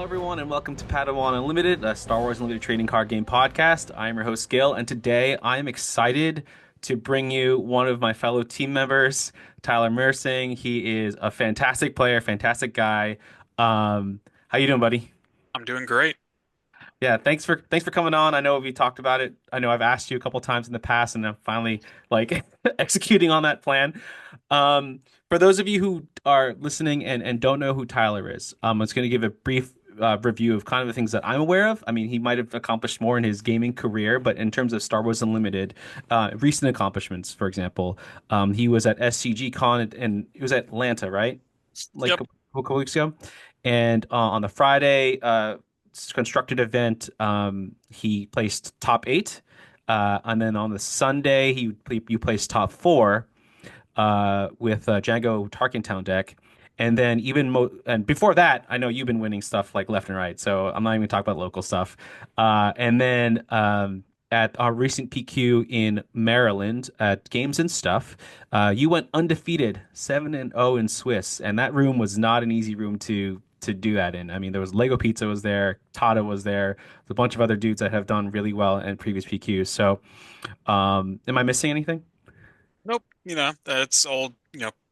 everyone, and welcome to Padawan Unlimited, a Star Wars Unlimited trading card game podcast. I am your host, Gil, and today I am excited to bring you one of my fellow team members, Tyler Mersing. He is a fantastic player, fantastic guy. How you doing, buddy? I'm doing great. Yeah, thanks for coming on. I know we talked about it. I know I've asked you a couple times in the past, and I'm finally like executing on that plan. For those of you who are listening and don't know who Tyler is, I was going to give a brief review of kind of the things that I'm aware of. I mean, he might have accomplished more in his gaming career, but in terms of Star Wars Unlimited, recent accomplishments, for example, he was at SCG Con and it was at Atlanta, right? Like Yep. a couple weeks ago. And on the Friday constructed event, he placed top eight. And then on the Sunday, you placed top four with Django Tarkentown deck. And then and before that, I know you've been winning stuff like left and right, so I'm not even gonna talk about local stuff. And then at our recent PQ in Maryland at Games and Stuff, you went undefeated 7-0 in Swiss, and that room was not an easy room to do that in. I mean, there was Lego Pizza was there, Tata was there, a bunch of other dudes that have done really well in previous PQs. So, am I missing anything? Nope. That's all,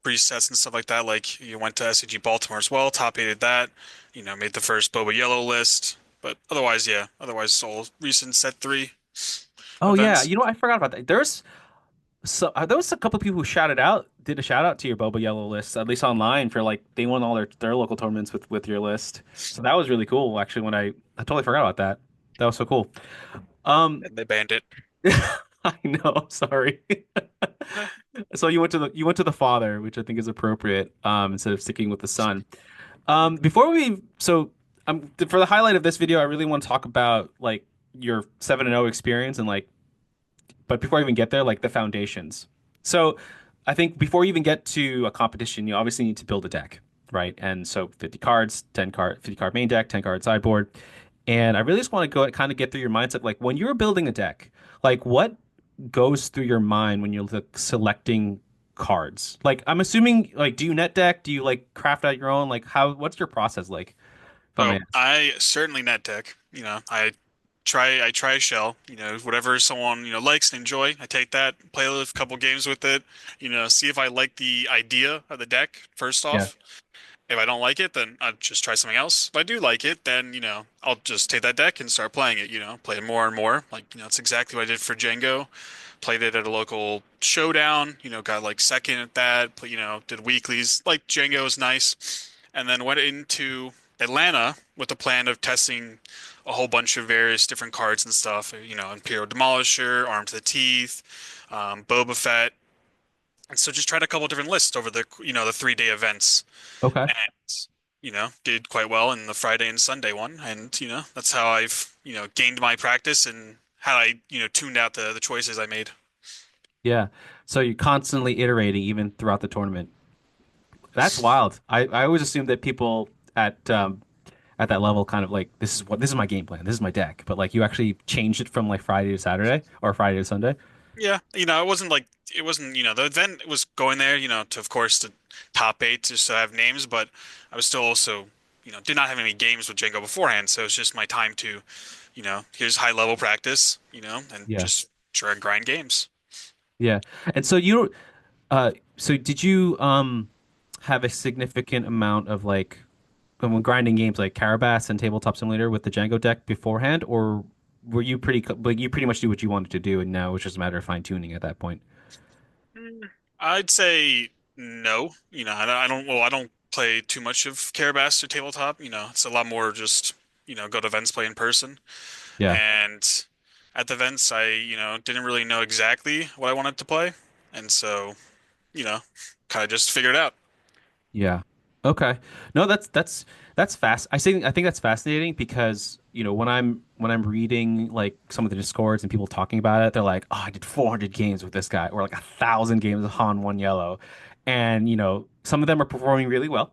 presets and stuff like that. Like you went to SCG Baltimore as well, top aided that, made the first Boba Yellow list. But otherwise, yeah. Otherwise, all recent set three Oh yeah, events. you know I forgot about that. There was a couple of people who did a shout out to your Boba Yellow list, at least online for like they won all their local tournaments with your list. So that was really cool. Actually, I totally forgot about that. That was so cool. Um, And they banned it. I know. Sorry. Eh, So you went to the father, which I think is appropriate, instead of sticking with the son. Before we so For the highlight of this video, I really want to talk about like your 7-0 experience and like but before I even get there, like the foundations. So I think before you even get to a competition, you obviously need to build a deck, right? And so 50 cards, 50 card main deck, 10 card sideboard. And I really just want to go kind of get through your mindset. Like when you're building a deck, like what goes through your mind when you're like, selecting cards? Like I'm assuming, like, do you net deck? Do you like craft out your own? Like what's your process like, if I may Oh, ask? I certainly net deck. I try a shell, whatever someone, likes and enjoy. I take that, play a couple games with it, see if I like the idea of the deck first Yeah. off. If I don't like it, then I'll just try something else. If I do like it, then, I'll just take that deck and start playing it, play it more and more. Like, it's exactly what I did for Django. Played it at a local showdown, got like second at that, did weeklies. Like Django is nice. And then went into Atlanta with the plan of testing a whole bunch of various different cards and stuff, Imperial Demolisher, Arm to the Teeth, Boba Fett. And so just tried a couple different lists over the 3-day events Okay. and did quite well in the Friday and Sunday one, and that's how I've gained my practice and how I tuned out the choices I made. Yeah. So you're constantly iterating even throughout the tournament. That's wild. I always assumed that people at that level kind of like this is my game plan. This is my deck. But like you actually changed it from like Friday to Saturday or Friday to Sunday. Yeah, it wasn't the event was going there to of course the top eight just to have names, but I was still also did not have any games with Django beforehand, so it's just my time to here's high level practice and Yeah. just try and grind games. Yeah. And so did you have a significant amount of like when grinding games like Carabas and Tabletop Simulator with the Django deck beforehand, or were you like you pretty much do what you wanted to do and now it's just a matter of fine tuning at that point? I'd say no. I don't play too much of Carabas or tabletop. It's a lot more just, go to events, play in person. Yeah. And at the events, I, didn't really know exactly what I wanted to play. And so, you know, kind of just figured it out. Yeah. Okay. No, that's fast. I think that's fascinating because, you know, when I'm reading like some of the discords and people talking about it, they're like, "Oh, I did 400 games with this guy," or like 1,000 games with Han One Yellow, and you know, some of them are performing really well.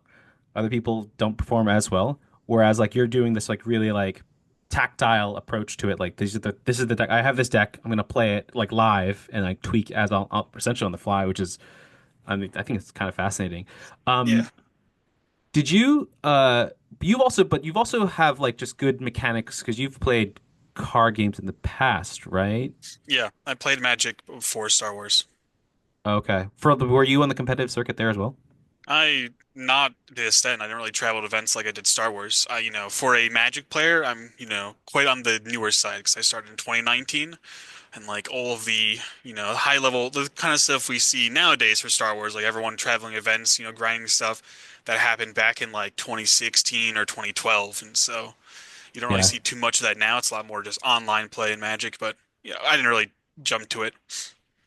Other people don't perform as well. Whereas like you're doing this like really like tactile approach to it. Like this is the deck. I have this deck. I'm gonna play it like live and like tweak as I'll essentially on the fly, which is I mean I think it's kind of fascinating. Yeah. Um, did you But you've also have like just good mechanics because you've played card games in the past, right? Yeah, I played Magic before Star Wars. Okay. Were you on the competitive circuit there as well? I not to the extent I didn't really travel to events like I did Star Wars. For a Magic player, I'm, quite on the newer side because I started in 2019, and like all of the, high level, the kind of stuff we see nowadays for Star Wars, like everyone traveling events, grinding stuff that happened back in like 2016 or 2012, and so you don't really Yeah. see too much of that now. It's a lot more just online play in Magic, but I didn't really jump to it.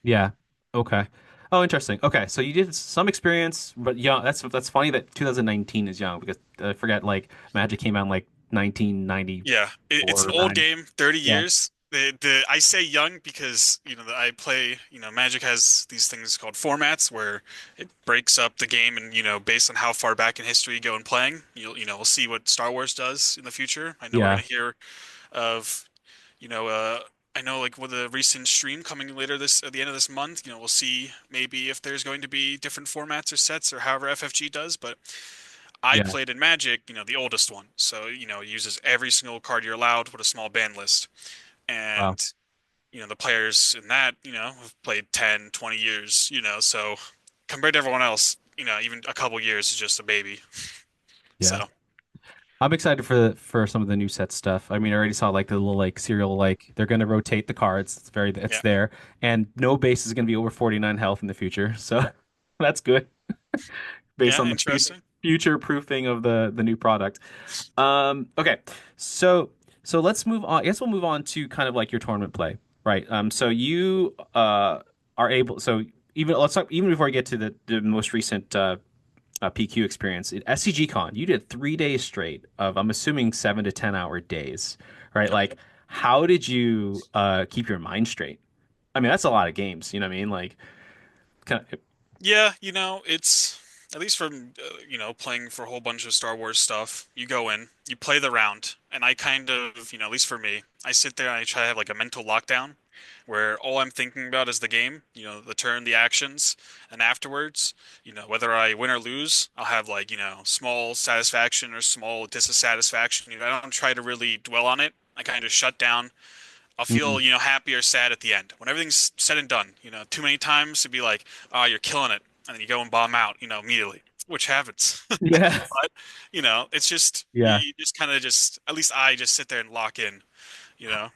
Yeah. Okay. Oh, interesting. Okay, so you did some experience, but young. That's funny that 2019 is young because I forget like Magic came out in like Yeah, it's 1994 an or old 9. game, 30 Yeah. years. I say young because, I play, Magic has these things called formats where it breaks up the game and, based on how far back in history you go in playing, we'll see what Star Wars does in the future. I know we're Yeah. going to hear of, you know, I know like with a recent stream coming later this at the end of this month, we'll see maybe if there's going to be different formats or sets or however FFG does, but I Yeah. played in Magic, the oldest one. So, it uses every single card you're allowed with a small ban list. Wow. And, the players in that, have played 10, 20 years, so compared to everyone else, even a couple years is just a baby. Yeah. So, I'm excited for some of the new set stuff. I mean, I already saw like the little like serial like they're gonna rotate the cards. It's yeah. there, and no base is gonna be over 49 health in the future. So that's good based Yeah, on the interesting. future proofing of the new product. Okay, so so let's move on. I guess we'll move on to kind of like your tournament play, right? So you are able. So even let's talk even before I get to the most recent PQ experience at SCG Con. You did 3 days straight of I'm assuming 7 to 10 hour days, right? Yep. Like, how did you keep your mind straight? I mean, that's a lot of games. You know what I mean? Like, kind of, Yeah, it's at least from playing for a whole bunch of Star Wars stuff. You go in, you play the round, and I kind of, at least for me, I sit there and I try to have like a mental lockdown where all I'm thinking about is the game, the turn, the actions, and afterwards, whether I win or lose, I'll have like, small satisfaction or small dissatisfaction. I don't try to really dwell on it. I kind of shut down. I'll mm, feel, happy or sad at the end. When everything's said and done, too many times to be like, oh, you're killing it. And then you go and bomb out, immediately, which happens. yeah, But, it's just, you, yeah. you just kind of just, at least I just sit there and lock in, you know?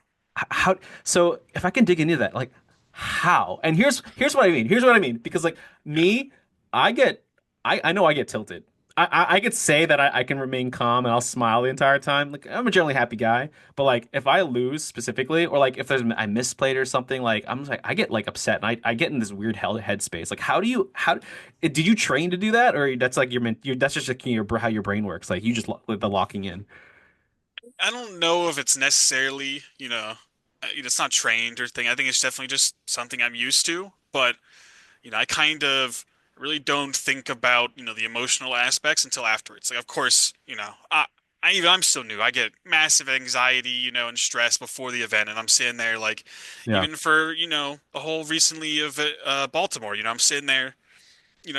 How so if I can dig into that, like how? And here's what I mean. Here's what I mean. Because like me, I get I know I get tilted. I could say that I can remain calm and I'll smile the entire time. Like I'm a generally happy guy. But like if I lose specifically, or like if there's I misplayed or something, like I'm just like I get like upset and I get in this weird hell headspace. Like did you train to do that? Or that's like that's just like how your brain works. Like you just the locking in. I don't know if it's necessarily, it's not trained or thing. I think it's definitely just something I'm used to. But I kind of really don't think about, the emotional aspects until afterwards. Like, of course, I'm still new. I get massive anxiety, and stress before the event, and I'm sitting there like, Yeah. even for, the whole recently of Baltimore, I'm sitting there,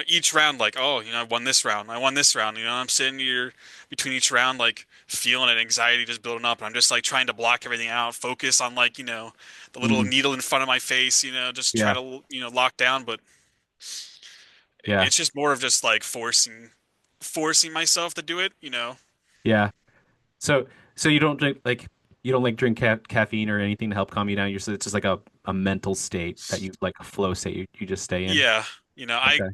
each round like, oh, I won this round, I won this round, I'm sitting here between each round like feeling an anxiety just building up, and I'm just like trying to block everything out, focus on like, the little Mm, needle in front of my face, just try yeah. to, lock down, but Yeah. it's just more of just like forcing myself to do it. Yeah. So, so you don't like drink caffeine or anything to help calm you down. It's just like a mental state that you like a flow state you just stay in. Yeah, Okay.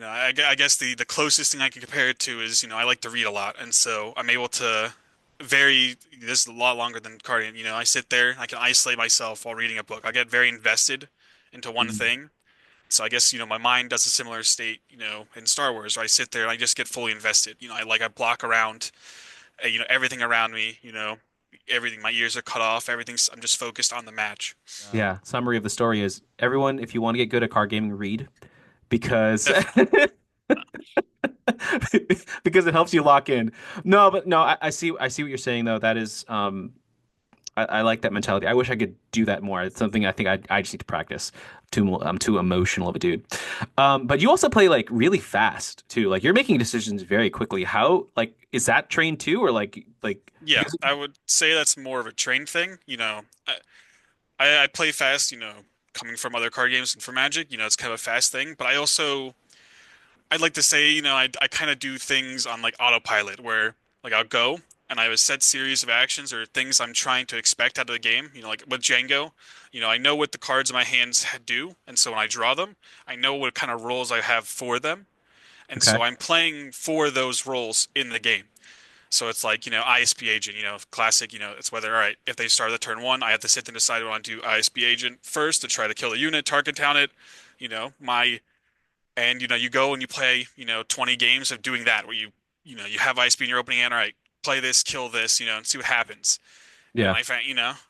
I guess the closest thing I can compare it to is, I like to read a lot, and so I'm able to very this is a lot longer than cardio. I sit there, I can isolate myself while reading a book. I get very invested into one Mm. thing. So I guess, my mind does a similar state, in Star Wars, where I sit there and I just get fully invested. I block around, everything around me, everything. My ears are cut off. I'm just focused on the match. Yeah. Summary of the story is everyone, if you want to get good at card gaming, read because Def because it helps you lock in. No, but no, I see what you're saying though. That is I like that mentality. I wish I could do that more. It's something I think I just need to practice. I'm too emotional of a dude. But you also play like really fast too. Like you're making decisions very quickly. How like is that trained too, or like Yeah, because I would say that's more of a train thing. I play fast, coming from other card games and from Magic, it's kind of a fast thing. But I'd like to say, I kind of do things on like autopilot where like I'll go and I have a set series of actions or things I'm trying to expect out of the game. Like with Django, I know what the cards in my hands do, and so when I draw them, I know what kind of roles I have for them, and okay, so I'm playing for those roles in the game. So it's like, ISP agent, classic, it's whether, all right, if they start the turn one, I have to sit and decide what I want to do ISP agent first to try to kill the unit, target down it, you know, my, and, you go and you play, 20 games of doing that where you have ISP in your opening hand, all right, play this, kill this, and see what happens. And yeah, I found,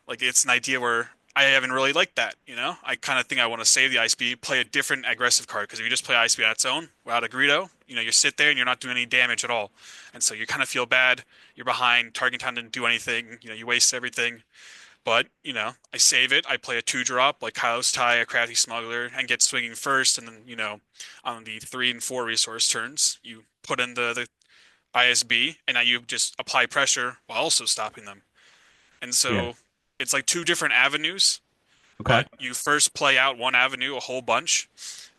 like it's an idea where I haven't really liked that. I kind of think I want to save the ISP, play a different aggressive card because if you just play ISP on its own without a Greedo, you sit there and you're not doing any damage at all, and so you kind of feel bad. You're behind. Target time didn't do anything. You waste everything. But I save it. I play a two drop like Kylo's Tie, a Crafty Smuggler, and get swinging first, and then on the 3 and 4 resource turns, you put in the ISB, and now you just apply pressure while also stopping them. And yeah, so it's like two different avenues, okay, but you first play out one avenue a whole bunch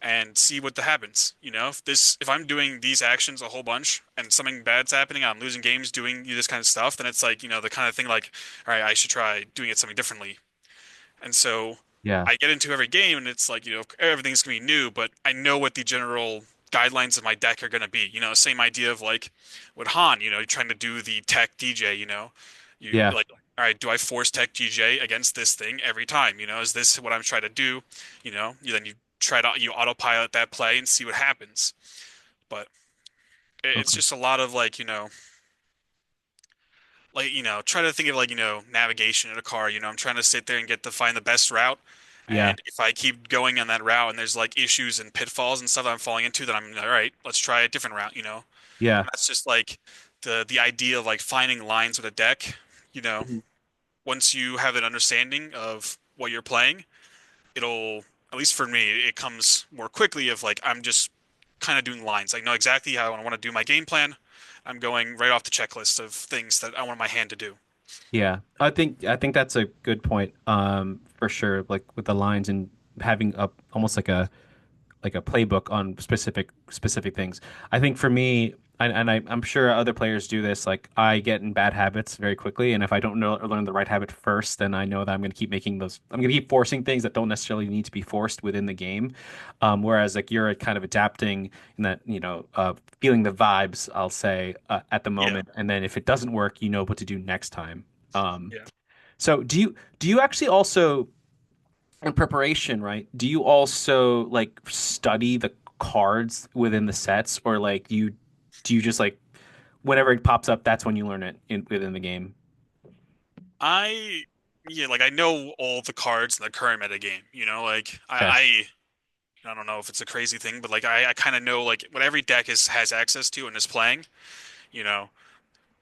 and see what happens. If I'm doing these actions a whole bunch and something bad's happening, I'm losing games doing this kind of stuff, then it's like, the kind of thing like, all right, I should try doing it something differently. And so yeah, I get into every game and it's like, everything's gonna be new, but I know what the general guidelines of my deck are gonna be. Same idea of like with Han, you're trying to do the tech DJ, you yeah, like, all right, do I force tech DJ against this thing every time? Is this what I'm trying to do? Then you try to you autopilot that play and see what happens. But it's okay, just a lot of like, try to think of like, navigation in a car. I'm trying to sit there and get to find the best route. yeah, And if I keep going on that route and there's like issues and pitfalls and stuff that I'm falling into, then I'm all right, let's try a different route. yeah. And that's just like the idea of like finding lines with a deck, you know, Mhm. once you have an understanding of what you're playing, it'll, at least for me, it comes more quickly of like I'm just kind of doing lines. I know exactly how I want to do my game plan. I'm going right off the checklist of things that I want my hand to do. Yeah, I think that's a good point. For sure. Like with the lines and having a almost like a playbook on specific things. I think for me, I'm sure other players do this. Like I get in bad habits very quickly, and if I don't know or learn the right habit first, then I know that I'm going to keep making those. I'm going to keep forcing things that don't necessarily need to be forced within the game. Whereas like you're kind of adapting and that feeling the vibes, I'll say at the Yeah. moment, and then if it doesn't work, you know what to do next time. Um, Yeah. so do you actually also in preparation, right? Do you also like study the cards within the sets, or like do you just like whenever it pops up, that's when you learn it within the game? I yeah, like I know all the cards in the current meta game, like Okay. I don't know if it's a crazy thing, but like I kind of know like what every deck has access to and is playing, you know.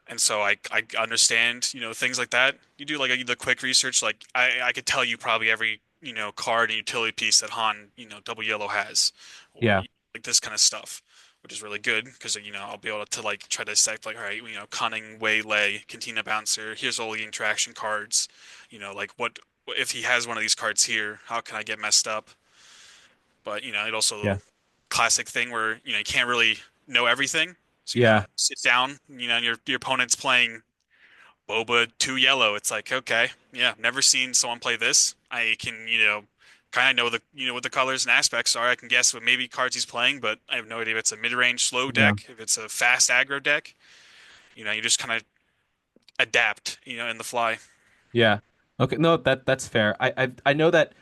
And so I understand, things like that. You do like the quick research, like I could tell you probably every, card and utility piece that Han, double yellow has, or Yeah. like this kind of stuff, which is really good because I'll be able to like try to dissect like all right, cunning, waylay, cantina bouncer. Here's all the interaction cards, like what if he has one of these cards here, how can I get messed up? But it Yeah. also classic thing where you can't really know everything, so you kind of Yeah. sit down, and your opponent's playing Boba 2 yellow. It's like, okay, yeah, never seen someone play this. I can, kind of know what the colors and aspects are. I can guess what maybe cards he's playing, but I have no idea if it's a mid-range slow Yeah. deck, if it's a fast aggro deck. You just kind of adapt, in the fly. Yeah. Okay. No, that's fair. I know that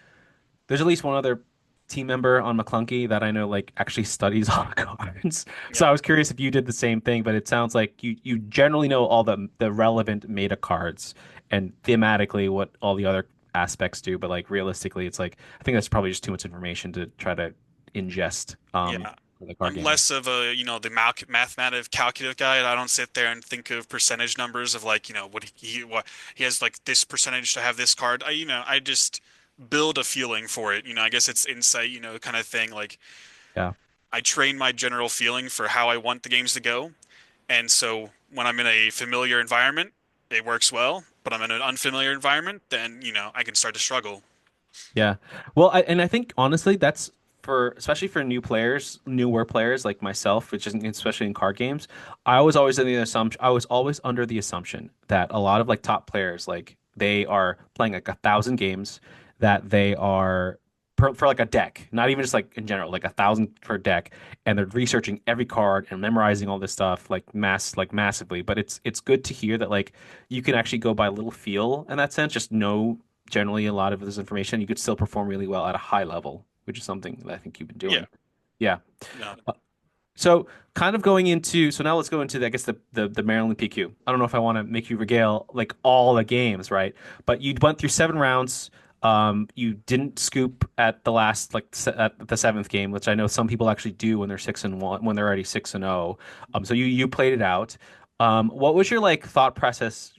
there's at least one other team member on Maclunky that I know like actually studies all the cards. So Yeah, I was curious if you did the same thing, but it sounds like you generally know all the relevant meta cards and thematically what all the other aspects do, but like realistically it's like I think that's probably just too much information to try to ingest yeah. for the card I'm gamer. less of a, the mathematic calculative guy. I don't sit there and think of percentage numbers of like, what he has like this percentage to have this card. I just build a feeling for it. I guess it's insight, kind of thing. Like Yeah. I train my general feeling for how I want the games to go. And so when I'm in a familiar environment, it works well. But I'm in an unfamiliar environment, then, I can start to struggle. Yeah. Well, I think honestly, that's for especially for new players, newer players like myself, which isn't especially in card games. I was always under the assumption that a lot of like top players, like they are playing like 1,000 games, that they are for like a deck, not even just like in general, like 1,000 per deck, and they're researching every card and memorizing all this stuff like massively. But it's good to hear that like you can actually go by a little feel in that sense, just know generally a lot of this information, you could still perform really well at a high level, which is something that I think you've been Yeah. doing. Yeah. No. Uh, So kind of going into so now let's go into I guess the Maryland PQ. I don't know if I want to make you regale like all the games, right? But you went through 7 rounds. You didn't scoop at the last at the seventh game, which I know some people actually do when they're 6-1 when they're already 6-0. So you played it out. What was your like thought process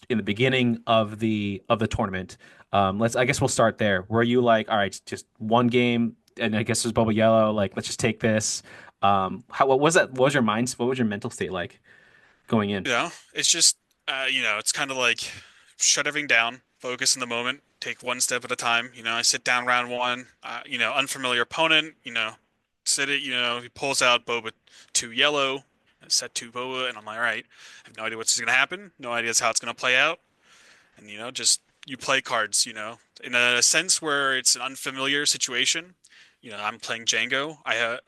in the beginning of the tournament? I guess we'll start there. Were you like, all right, just one game, and I guess there's Bubble Yellow, like let's just take this. What was that? What was your mind? What was your mental state like going in? It's just, it's kind of like shut everything down, focus in the moment, take one step at a time. I sit down round one, unfamiliar opponent, sit it, he pulls out Boba 2 yellow, set 2 Boba, and I'm like, all right, I have no idea what's going to happen, no idea how it's going to play out. And, just you play cards, in a sense where it's an unfamiliar situation. I'm playing Django.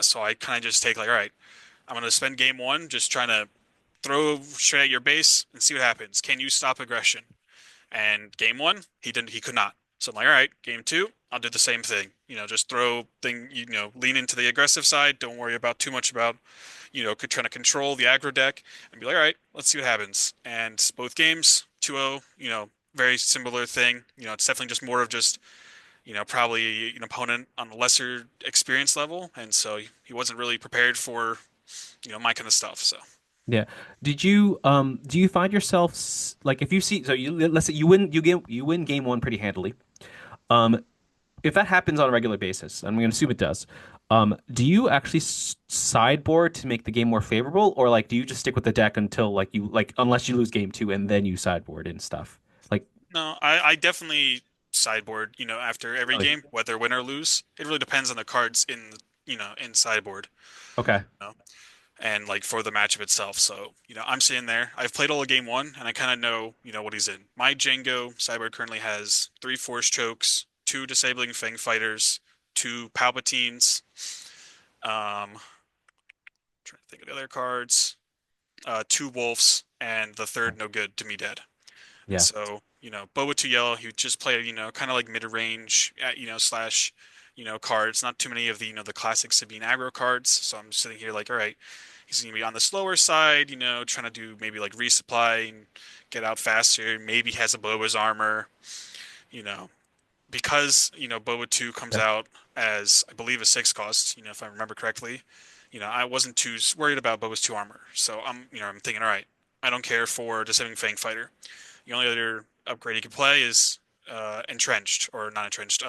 So I kind of just take like, all right, I'm going to spend game one just trying to throw straight at your base and see what happens. Can you stop aggression? And game one, he didn't. He could not. So I'm like, all right, game two, I'll do the same thing. Just throw thing. Lean into the aggressive side. Don't worry about too much about, trying to control the aggro deck and be like, all right, let's see what happens. And both games, 2-0. Very similar thing. It's definitely just more of just, probably an opponent on a lesser experience level, and so he wasn't really prepared for, my kind of stuff. So. Yeah. Do you find yourself like if you see so you let's say you win game one pretty handily. Um, if that happens on a regular basis, I'm going to assume it does. Do you actually sideboard to make the game more favorable, or like do you just stick with the deck until like you like unless you lose game two and then you sideboard and stuff? Like No, I definitely sideboard, after every really? game, whether win or lose. It really depends on the cards in sideboard, Okay. you know, and like for the matchup itself. So, I'm sitting there. I've played all of game one, and I kind of know, what he's in. My Django sideboard currently has 3 Force Chokes, 2 Disabling Fang Fighters, 2 Palpatines, trying to think of the other cards, 2 Wolves, and the third no good to me dead. And Yeah. so, Boba to yellow, he would just play, kind of like mid-range, slash, cards. Not too many of the, the classic Sabine aggro cards. So I'm sitting here like, all right, he's going to be on the slower side, trying to do maybe like resupply and get out faster. Maybe has a Boba's armor, you know, because, Boba 2 comes Yeah. out as, I believe, a 6 cost, if I remember correctly. I wasn't too worried about Boba's 2 armor. So I'm thinking, all right, I don't care for Descending Fang Fighter. The only other upgrade you can play is entrenched or not entrenched.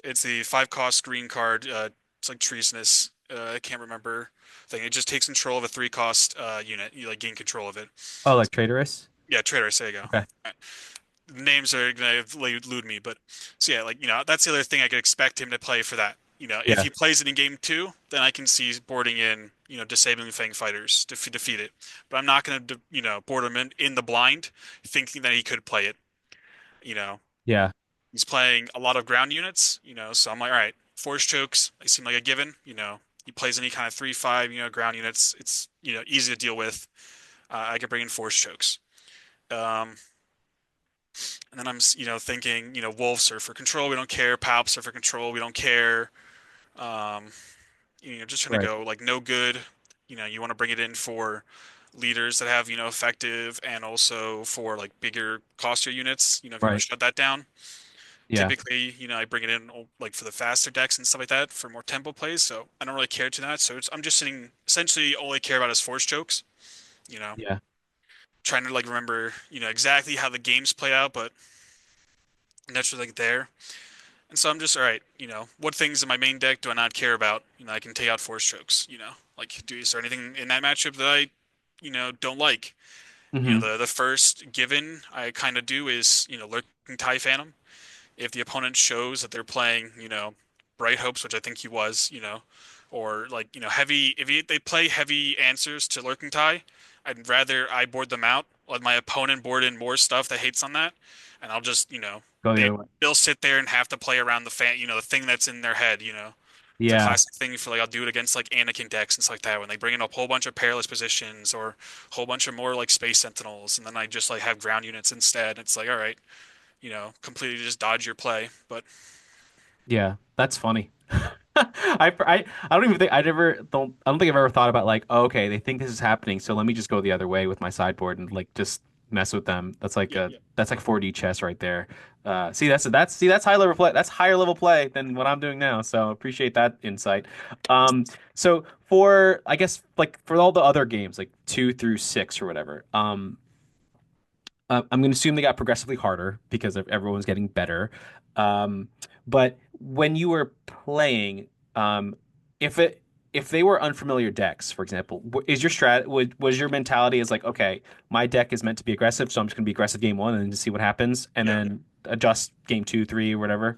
It's the 5 cost green card. It's like treasonous. I can't remember. Thing. It just takes control of a 3 cost unit. You like gain control of it. Oh, like traitorous? Yeah, traitor. There you go. Okay. Names are gonna elude me, but so yeah, like that's the other thing I could expect him to play for that. If Yeah. he plays it in game two, then I can see boarding in, disabling Fang Fighters to defeat it. But I'm not gonna, board him in the blind, thinking that he could play it. You know, Yeah. he's playing a lot of ground units, so I'm like, all right, Force Chokes, they seem like a given. He plays any kind of 3/5, ground units. It's, easy to deal with. I could bring in Force Chokes. Um, and then I'm, thinking, Wolves are for control. We don't care. Palps are for control. We don't care. Um, just trying to Right. go like no good. You want to bring it in for leaders that have, effective and also for like bigger costier units, if you want Right. to shut that down. Yeah. Typically, I bring it in like for the faster decks and stuff like that for more tempo plays. So I don't really care to that. So I'm just sitting essentially all I care about is force chokes. You know, Yeah. trying to like remember exactly how the games play out, but that's just like there. And so I'm just all right. What things in my main deck do I not care about? I can take out force chokes. Like is there anything in that matchup that I don't like? Hmm. The first given I kind of do is lurking tie phantom. If the opponent shows that they're playing, Bright Hopes, which I think he was, or like, heavy, if they play heavy answers to Lurking Tie, I'd rather I board them out, let my opponent board in more stuff that hates on that, and I'll just, Go the they other way. they'll sit there and have to play around the thing that's in their head. It's a Yeah. classic thing for like I'll do it against like Anakin decks and stuff like that when they bring in a whole bunch of perilous positions or a whole bunch of more like Space Sentinels, and then I just like have ground units instead. It's like, all right, completely just dodge your play. But Yeah. That's funny. I don't even think I don't think I've ever thought about like, oh, okay, they think this is happening, so let me just go the other way with my sideboard and like just mess with them. yeah, yeah. That's like 4D chess right there. See that's high level play. That's higher level play than what I'm doing now. So appreciate that insight. So for I guess like for all the other games like 2 through 6 or whatever, I'm going to assume they got progressively harder because of everyone's getting better. Um, but when you were playing, if it if they were unfamiliar decks, for example, is your was your mentality is like, okay, my deck is meant to be aggressive, so I'm just going to be aggressive game one and just see what happens, and Yeah. then adjust game two, three, or whatever.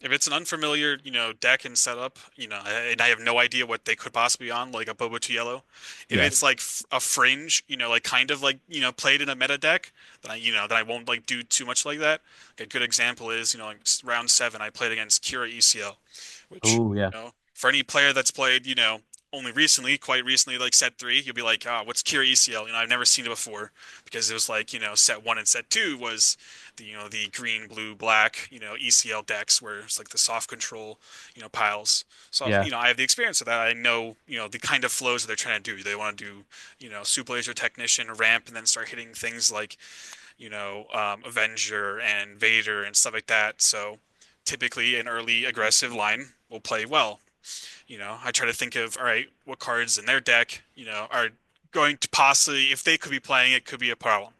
If it's an unfamiliar, deck and setup, and I have no idea what they could possibly be on, like a Bobo to yellow. If Yeah. it's like a fringe, like kind of like, played in a meta deck, then I won't like do too much like that. Like, a good example is, like round 7, I played against Kira ECL, which, Oh yeah. for any player that's played, only recently, quite recently, like set 3, you'll be like, ah, what's Kira ECL? I've never seen it before because it was like, set 1 and set 2 was the green, blue, black, ECL decks where it's like the soft control, piles. So, Yeah. I have the experience of that. I know, the kind of flows that they're trying to do. They want to do, Super Laser Technician, ramp, and then start hitting things like, Avenger and Vader and stuff like that. So typically an early aggressive line will play well. I try to think of, all right, what cards in their deck, are going to possibly, if they could be playing it, could be a problem.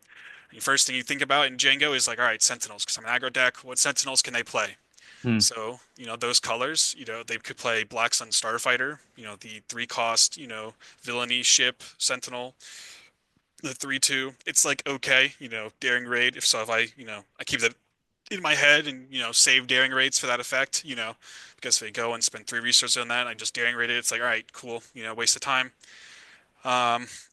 The first thing you think about in Django is like, all right, Sentinels, because I'm an aggro deck. What Sentinels can they play? Hmm. So, those colors, they could play Black Sun Starfighter, the 3 cost, villainy ship, Sentinel, the 3/2. It's like, okay, Daring Raid. If I, I keep that in my head and, save Daring Raids for that effect, because if they go and spend 3 resources on that, I just Daring Raid it. It's like, all right, cool, waste of time.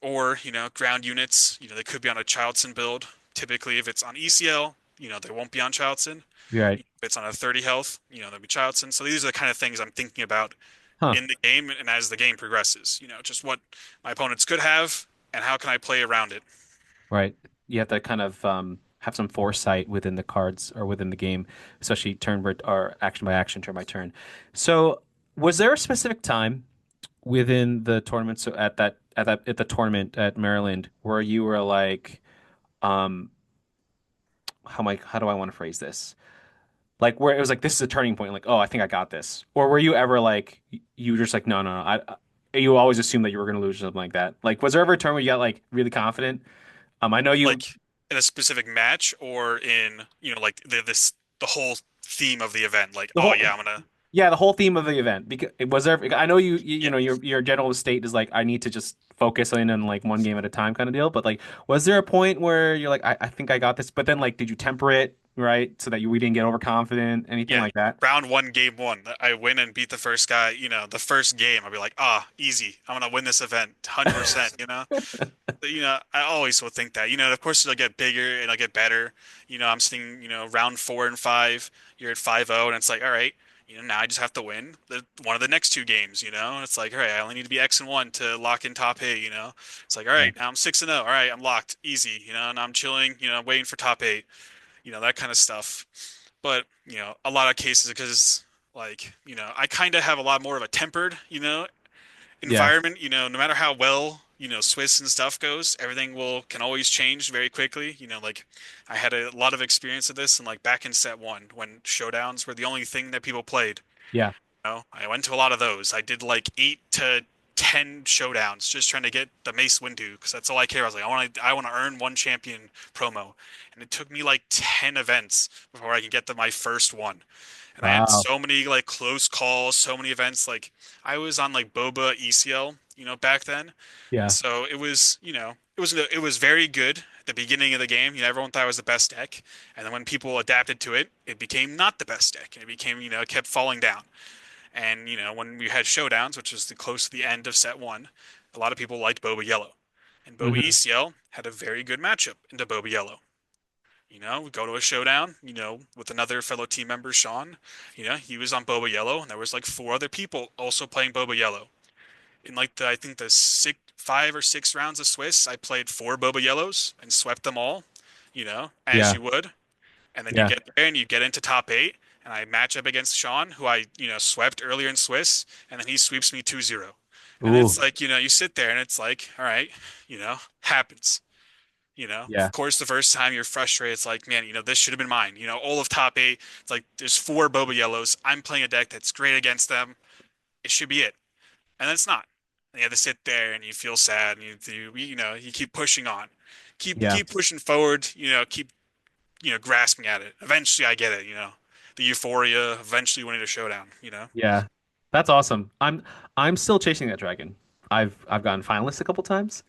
Or, ground units, they could be on a Childson build. Typically, if it's on ECL, they won't be on Childson. You're right. If it's on a 30 health, they'll be Childson. So these are the kind of things I'm thinking about Huh. in the game and as the game progresses. Just what my opponents could have and how can I play around it. Right. You have to kind of have some foresight within the cards or within the game, especially or action by action, turn by turn. So, was there a specific time within the tournament, so at the tournament at Maryland, where you were like, um, how do I want to phrase this? Like where it was like this is a turning point, like, oh, I think I got this. Or were you ever like you were just like, no, no, no, you always assumed that you were going to lose or something like that? Like, was there ever a turn where you got like really confident? I know you. Like in a specific match or in, like the whole theme of the event. Like, The oh whole yeah, I'm gonna Yeah, the whole theme of the event. Because was there I know you yeah. know your general state is like I need to just focus in on like one game at a time kind of deal, but like was there a point where you're like I think I got this, but then like did you temper it, right? So that we didn't get overconfident, anything Yeah, like that? round 1, game 1. I win and beat the first guy. The first game, I'll be like, ah, easy. I'm gonna win this event, 100%. I always will think that. Of course, it'll get bigger and it'll get better. I'm sitting, round 4 and 5. You're at 5-0, and it's like, all right. Now I just have to win one of the next 2 games. And it's like, all right, I only need to be X and 1 to lock in top 8. It's like, all Yeah. right, now I'm 6-0. All right, I'm locked, easy. And I'm chilling. Waiting for top 8. That kind of stuff. But, a lot of cases because like, I kind of have a lot more of a tempered, Yeah. environment, no matter how well, Swiss and stuff goes, everything will can always change very quickly. Like I had a lot of experience of this, and like back in set one when showdowns were the only thing that people played. Yeah. I went to a lot of those. I did like 8 to 10 showdowns just trying to get the Mace Windu because that's all I care about. I was like, I want to earn one champion promo, and it took me like 10 events before I could get to my first one. And I had Wow. so many like close calls, so many events. Like I was on like Boba ECL, back then, and Yeah. so it was very good at the beginning of the game. Everyone thought it was the best deck, and then when people adapted to it, it became not the best deck, and it became it kept falling down. And when we had showdowns, which was the close to the end of set one, a lot of people liked Boba Yellow, and Boba Hmm. ECL had a very good matchup into Boba Yellow. We go to a showdown, with another fellow team member, Sean. He was on Boba Yellow, and there was like 4 other people also playing Boba Yellow. In like I think the 5 or 6 rounds of Swiss, I played 4 Boba Yellows and swept them all, as Yeah. you would. And then you Yeah. get there and you get into top eight, and I match up against Sean, who I, swept earlier in Swiss, and then he sweeps me 2-0. And Ooh. it's like, you sit there and it's like, all right, happens. Yeah. Of course, the first time you're frustrated, it's like, man, this should have been mine. All of top eight, it's like there's 4 Boba Yellows. I'm playing a deck that's great against them. It should be it. And then it's not. And you have to sit there and you feel sad and you keep pushing on. Keep Yeah. keep pushing forward, keep grasping at it. Eventually I get it, the euphoria, eventually winning a showdown. Yeah. That's awesome. I'm still chasing that dragon. I've gotten finalist a couple times.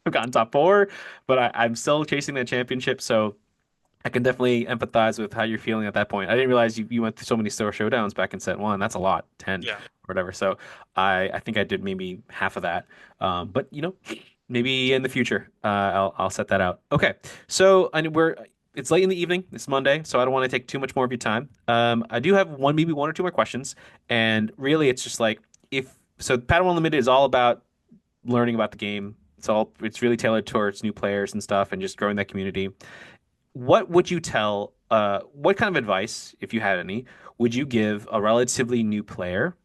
I've gotten top four, but I'm still chasing that championship. So I can definitely empathize with how you're feeling at that point. I didn't realize you went through so many store showdowns back in set one. That's a lot, 10 Yeah. or whatever. So I think I did maybe half of that. But maybe in the future, I'll set that out. Okay. So I know it's late in the evening. It's Monday, so I don't want to take too much more of your time. I do have maybe one or two more questions, and really, it's just like if so. Padawan Unlimited is all about learning about the game. It's really tailored towards new players and stuff, and just growing that community. What would you tell, what kind of advice, if you had any, would you give a relatively new player,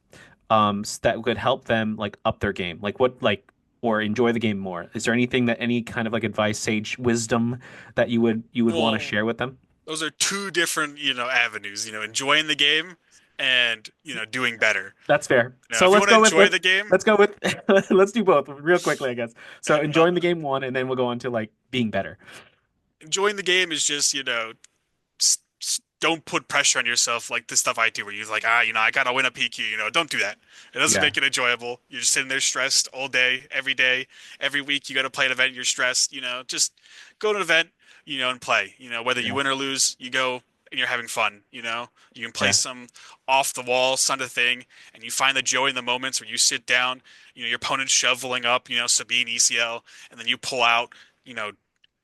that could help them like up their game? Or enjoy the game more? Is there any kind of like advice, sage wisdom that you would want to Well, share with them? those are two different, avenues, enjoying the game and, doing better. That's fair. So If you let's want to go with enjoy the game, let's go with let's do both real quickly, I guess. So well, enjoying the game one, and then we'll go on to like being better. enjoying the game is just, don't put pressure on yourself like the stuff I do where you're like, I gotta win a PQ, don't do that. It doesn't Yeah. make it enjoyable. You're just sitting there stressed all day, every week you gotta play an event, you're stressed, just go to an event, and play. Whether you Yeah. win or lose, you go and you're having fun, You can play Yeah. some off the wall sort of thing, and you find the joy in the moments where you sit down, your opponent's shoveling up, Sabine ECL, and then you pull out, you know,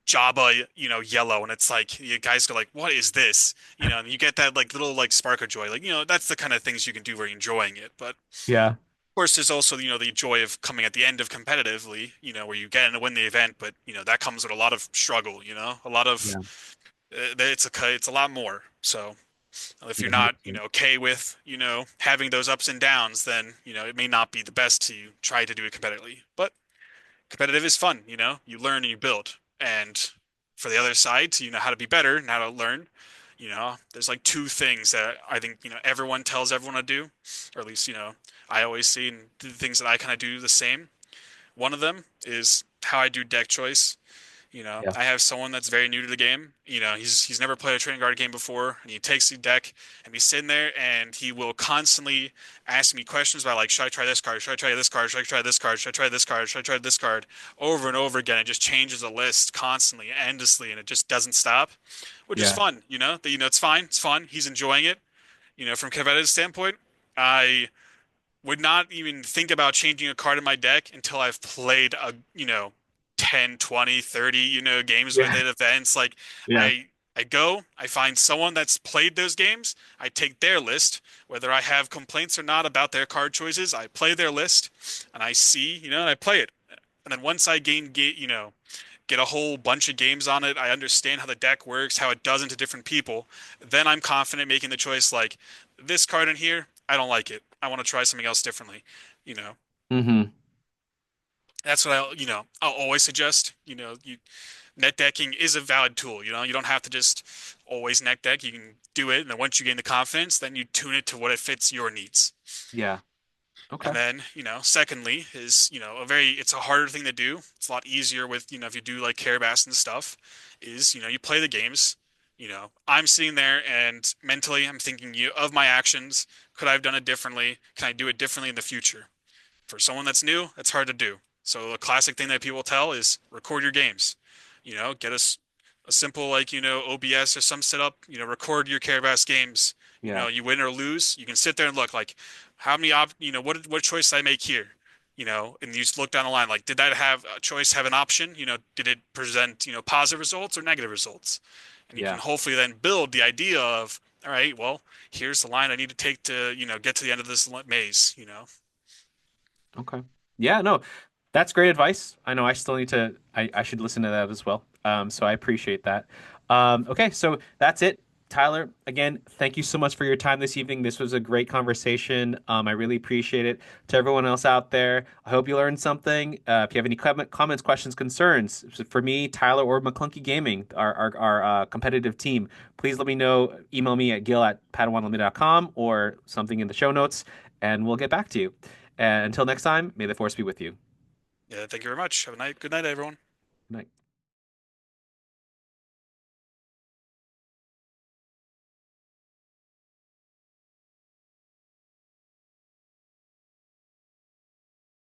Jabba, yellow, and it's like you guys go like, "What is this?" And you get that like little like spark of joy. Like, that's the kind of things you can do where you're enjoying it. But of Yeah. course, there's also the joy of coming at the end of competitively, where you get and win the event. But that comes with a lot of struggle. A lot of Yeah. it's a lot more. So if Yeah. you're not 100%. okay with having those ups and downs, then it may not be the best to try to do it competitively. But competitive is fun, you learn and you build. And for the other side, to how to be better and how to learn, there's like two things that I think everyone tells everyone to do, or at least I always see, and the things that I kind of do the same. One of them is how I do deck choice. Yeah. I have someone that's very new to the game. He's never played a trading card game before, and he takes the deck and he's sitting there and he will constantly ask me questions about like, should I try this card? Should I try this card? Should I try this card? Should I try this card? Should I try this card? Over and over again. It just changes the list constantly, endlessly, and it just doesn't stop, which is Yeah. fun. It's fine. It's fun. He's enjoying it. From a competitive standpoint, I would not even think about changing a card in my deck until I've played 10, 20, 30, games with Yeah. it, events. Like Yeah. I go, I find someone that's played those games, I take their list, whether I have complaints or not about their card choices, I play their list and I see, and I play it. And then once I get a whole bunch of games on it, I understand how the deck works, how it does into different people, then I'm confident making the choice like this card in here, I don't like it. I want to try something else differently, you know. Hmm. That's what I'll always suggest. Net decking is a valid tool. You don't have to just always net deck. You can do it, and then once you gain the confidence, then you tune it to what it fits your needs. Yeah. And Okay. then, secondly is, it's a harder thing to do. It's a lot easier with, if you do like Carabas and stuff, is, you play the games. I'm sitting there and mentally I'm thinking of my actions. Could I have done it differently? Can I do it differently in the future? For someone that's new, that's hard to do. So a classic thing that people tell is record your games. Get us a simple like, OBS or some setup, record your Carabas games. Yeah. You win or lose, you can sit there and look like how many what choice did I make here? And you just look down the line like did that have a choice have an option? Did it present, positive results or negative results? And you can Yeah. hopefully then build the idea of all right, well, here's the line I need to take to, get to the end of this maze. Okay. Yeah, no, that's great advice. I know I still need to, I should listen to that as well. So I appreciate that. Okay, so that's it. Tyler, again, thank you so much for your time this evening. This was a great conversation. I really appreciate it. To everyone else out there, I hope you learned something. If you have any comments, questions, concerns for me, Tyler, or Maclunky Gaming, our competitive team, please let me know. Email me at gil@padawanunlimited.com or something in the show notes, and we'll get back to you. And until next time, may the force be with you. Yeah, thank you very much. Have a good night, everyone. Good night.